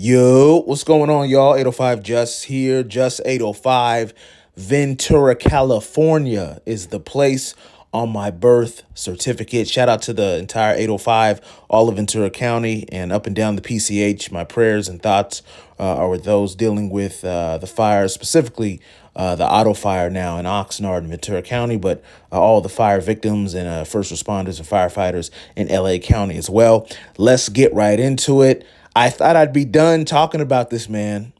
Yo, what's going on, y'all? 805 Just here, Just 805. Ventura, California is the place on my birth certificate. Shout out to the entire 805, all of Ventura County, and up and down the PCH. My prayers and thoughts are with those dealing with the fire, specifically the auto fire now in Oxnard and Ventura County, but all the fire victims and first responders and firefighters in LA County as well. Let's get right into it. I thought I'd be done talking about this, man.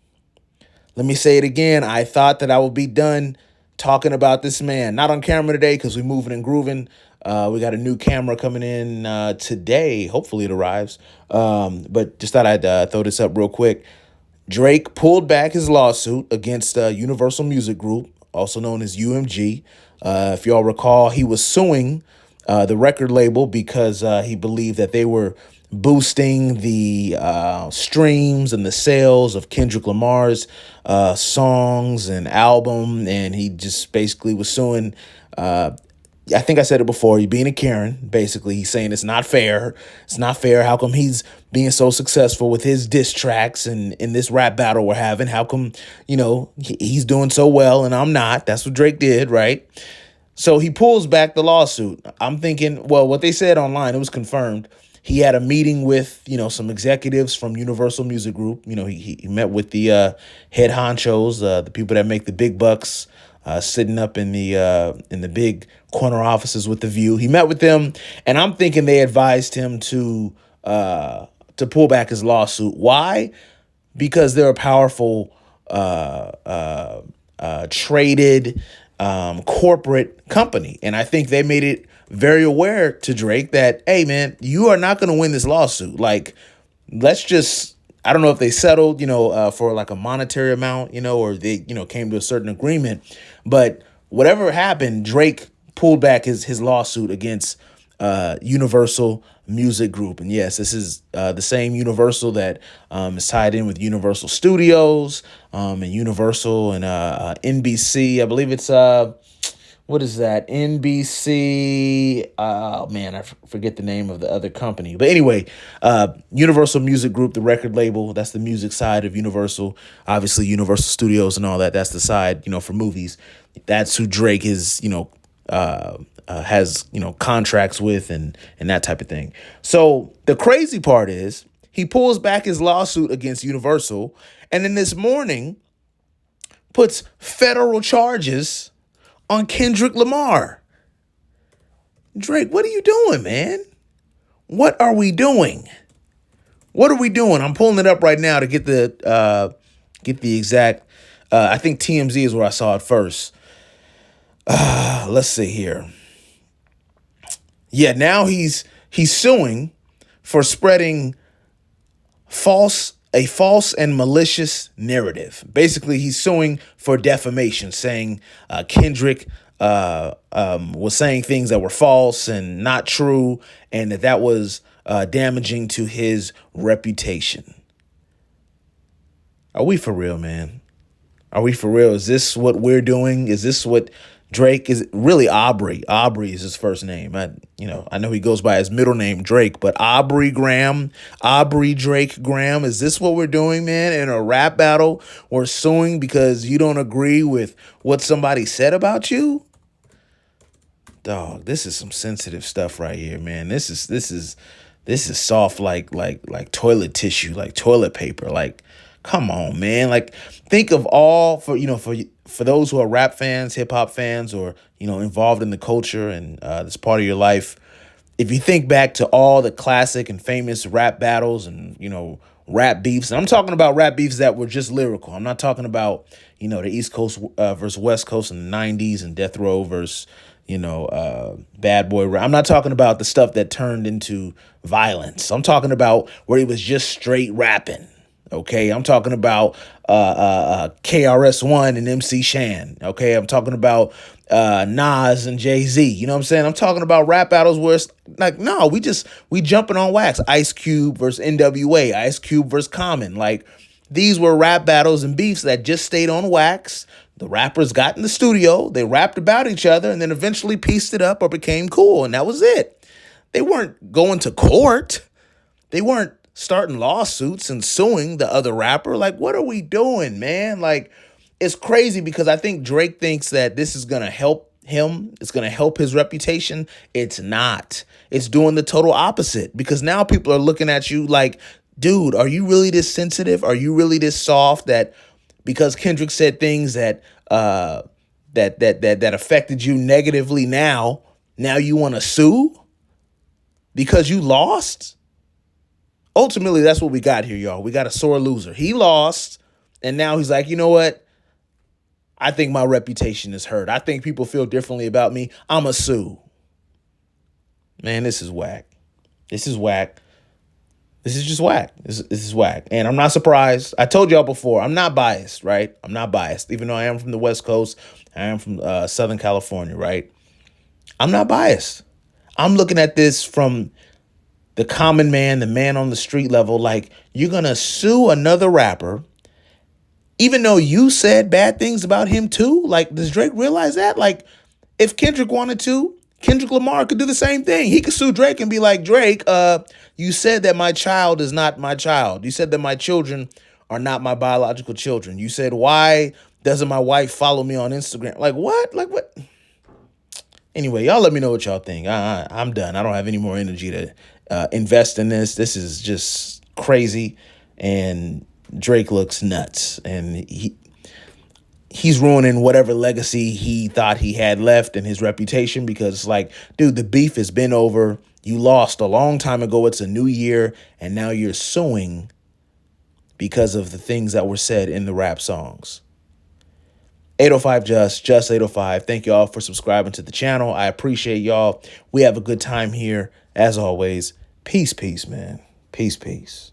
Let me say it again. I thought that I would be done talking about this man. Not on camera today because we're moving and grooving. We got a new camera coming in today. Hopefully it arrives. But just thought I'd throw this up real quick. Drake pulled back his lawsuit against Universal Music Group, also known as UMG. If y'all recall, he was suing the record label because he believed that they were boosting the streams and the sales of Kendrick Lamar's songs and album. And he just basically was suing. I think I said it before. You're being a Karen. Basically, he's saying it's not fair. It's not fair. How come he's being so successful with his diss tracks and in this rap battle we're having? How come, he's doing so well and I'm not? That's what Drake did, right? So he pulls back the lawsuit. I'm thinking, well, what they said online, it was confirmed. He had a meeting with, some executives from Universal Music Group. He met with the head honchos, the people that make the big bucks, sitting up in the big corner offices with the view. He met with them, and I'm thinking they advised him to pull back his lawsuit. Why? Because they're a powerful traded corporate company, and I think they made it very aware to Drake that, hey, man, you are not going to win this lawsuit. Like, let's just, I don't know if they settled, for like a monetary amount, or they, came to a certain agreement. But whatever happened, Drake pulled back his lawsuit against Universal Music Group. And yes, this is the same Universal that is tied in with Universal Studios and Universal and NBC. I believe it's what is that? NBC. Oh man, I forget the name of the other company. But anyway, Universal Music Group, the record label, that's the music side of Universal. Obviously, Universal Studios and all that. That's the side, for movies. That's who Drake is, has, contracts with and that type of thing. So the crazy part is he pulls back his lawsuit against Universal, and then this morning puts federal charges on Kendrick Lamar. Drake, what are you doing, man? What are we doing? What are we doing? I'm pulling it up right now to get the exact. I think TMZ is where I saw it first. Let's see here. Yeah, now he's suing for spreading a false and malicious narrative. Basically, he's suing for defamation, saying Kendrick was saying things that were false and not true, and that was damaging to his reputation. Are we for real, man? Are we for real? Is this what we're doing? Is this what Drake is? Really, Aubrey. Aubrey is his first name. I know he goes by his middle name, Drake, but Aubrey Drake Graham. Is this what we're doing, man? In a rap battle, we're suing because you don't agree with what somebody said about you? Dog, this is some sensitive stuff right here, man. This is soft like toilet tissue, like toilet paper. Like, come on, man. Like, think of all for those who are rap fans, hip hop fans, or involved in the culture and this part of your life. If you think back to all the classic and famous rap battles and rap beefs, and I'm talking about rap beefs that were just lyrical. I'm not talking about the East Coast versus West Coast in the '90s and Death Row versus Bad Boy rap. I'm not talking about the stuff that turned into violence. I'm talking about where he was just straight rapping. Okay, I'm talking about KRS-One and MC Shan. Okay, I'm talking about Nas and Jay-Z. You know what I'm saying? I'm talking about rap battles where it's like, no, we jumping on wax. Ice Cube versus NWA, Ice Cube versus Common. Like, these were rap battles and beefs that just stayed on wax. The rappers got in the studio, they rapped about each other, and then eventually pieced it up or became cool, and that was it. They weren't going to court. They weren't starting lawsuits and suing the other rapper. Like, what are we doing, man? Like, it's crazy because I think Drake thinks that this is going to help him. It's going to help his reputation. It's not. It's doing the total opposite because now people are looking at you like, dude, are you really this sensitive? Are you really this soft that because Kendrick said things that that affected you negatively now you want to sue because you lost? Ultimately, that's what we got here, y'all. We got a sore loser. He lost, and now he's like, you know what? I think my reputation is hurt. I think people feel differently about me. I'm a sue. Man, this is whack. This is whack. This is just whack. This is whack. And I'm not surprised. I told y'all before, I'm not biased, right? I'm not biased. Even though I am from the West Coast, I am from Southern California, right? I'm not biased. I'm looking at this from the common man, the man on the street level. Like, you're going to sue another rapper, even though you said bad things about him too? Like, does Drake realize that? Like, if Kendrick wanted to, Kendrick Lamar could do the same thing. He could sue Drake and be like, Drake, you said that my child is not my child. You said that my children are not my biological children. You said, why doesn't my wife follow me on Instagram? Like, what? Like, what? Anyway, y'all let me know what y'all think. I'm done. I don't have any more energy to invest in this. This is just crazy. And Drake looks nuts. And he's ruining whatever legacy he thought he had left in his reputation because, like, dude, the beef has been over. You lost a long time ago. It's a new year. And now you're suing because of the things that were said in the rap songs. 805 just 805. Thank y'all for subscribing to the channel. I appreciate y'all. We have a good time here. As always, peace, man. Peace.